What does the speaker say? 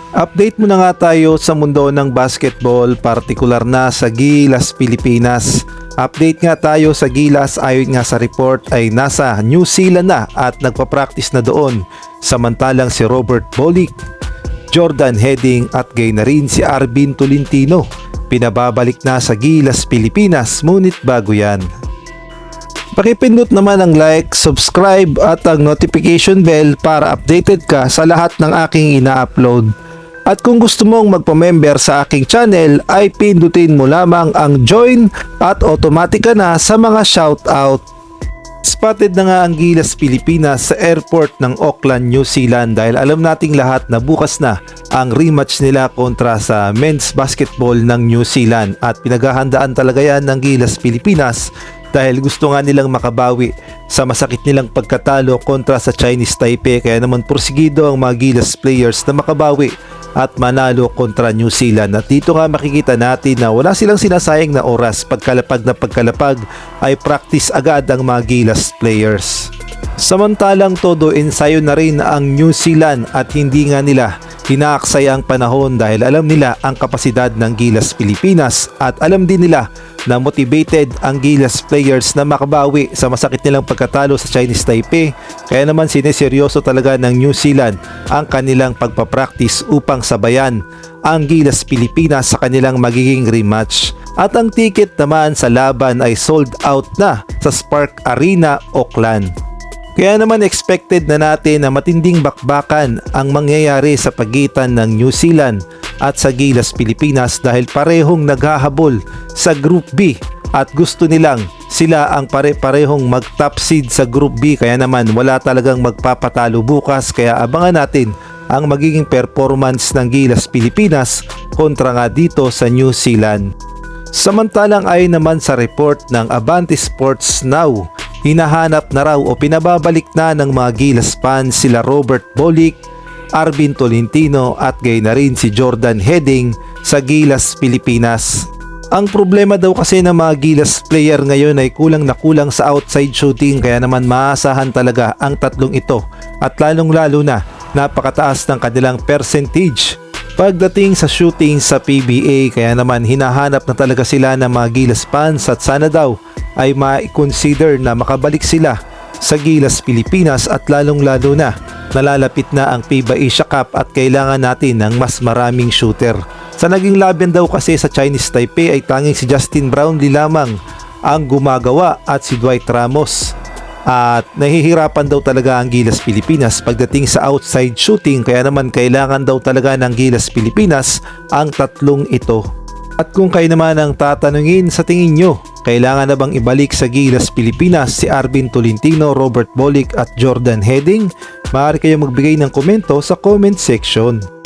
Update muna nga tayo sa mundo ng basketball, partikular na sa Gilas, Pilipinas. Update nga tayo sa Gilas, ayon nga sa report ay nasa New Zealand na at nagpa-practice na doon. Samantalang si Robert Bolick, Jordan Heading at gay na rin si Arvin Tolentino pinababalik na sa Gilas, Pilipinas, ngunit bago yan. Pakipindot naman ang like, subscribe at ang notification bell para updated ka sa lahat ng aking ina-upload. At kung gusto mong magpa-member sa aking channel ay pindutin mo lamang ang join at automatic ka na sa mga shoutout. Spotted na nga ang Gilas, Pilipinas sa airport ng Auckland, New Zealand dahil alam nating lahat na bukas na ang rematch nila kontra sa men's basketball ng New Zealand at pinaghahandaan talaga yan ng Gilas, Pilipinas dahil gusto nga nilang makabawi sa masakit nilang pagkatalo kontra sa Chinese Taipei, kaya naman porsigido ang mga Gilas players na makabawi at manalo kontra New Zealand. At dito nga makikita natin na wala silang sinasayang na oras, pagkalapag ay practice agad ang mga Gilas players. Samantalang todo ensayo na rin ang New Zealand at hindi nga nila hinaaksaya ang panahon dahil alam nila ang kapasidad ng Gilas, Pilipinas at alam din nila na motivated ang Gilas players na makabawi sa masakit nilang pagkatalo sa Chinese Taipei, kaya naman sineseryoso talaga ng New Zealand ang kanilang pagpapractice upang sabayan ang Gilas, Pilipinas sa kanilang magiging rematch. At ang ticket naman sa laban ay sold out na sa Spark Arena, Auckland. Kaya naman expected na natin na matinding bakbakan ang mangyayari sa pagitan ng New Zealand at sa Gilas, Pilipinas dahil parehong naghahabol sa Group B at gusto nilang sila ang pare-parehong mag-top seed sa Group B, kaya naman wala talagang magpapatalo bukas, kaya abangan natin ang magiging performance ng Gilas, Pilipinas kontra nga dito sa New Zealand. Samantalang ayon naman sa report ng Abante Sports Now, hinahanap na raw o pinababalik na ng mga Gilas fans sila Robert Bolick, Arvin Tolentino at gay na rin si Jordan Heading sa Gilas, Pilipinas. Ang problema daw kasi ng mga Gilas player ngayon ay kulang na kulang sa outside shooting, kaya naman maasahan talaga ang tatlong ito at lalong lalo na napakataas ng kanilang percentage pagdating sa shooting sa PBA, kaya naman hinahanap na talaga sila ng mga Gilas fans at sana daw ay ma-consider na makabalik sila sa Gilas, Pilipinas at lalong lalo na nalalapit na ang FIBA Asia Cup at kailangan natin ng mas maraming shooter. Sa naging laban daw kasi sa Chinese Taipei ay tanging si Justin Brownlee lamang ang gumagawa at si Dwight Ramos. At nahihirapan daw talaga ang Gilas, Pilipinas pagdating sa outside shooting, kaya naman kailangan daw talaga ng Gilas, Pilipinas ang tatlong ito. At kung kayo naman ang tatanungin, sa tingin nyo, kailangan na bang ibalik sa Gilas, Pilipinas si Arvin Tolentino, Robert Bolick at Jordan Heading? Maaari kayo magbigay ng komento sa comment section.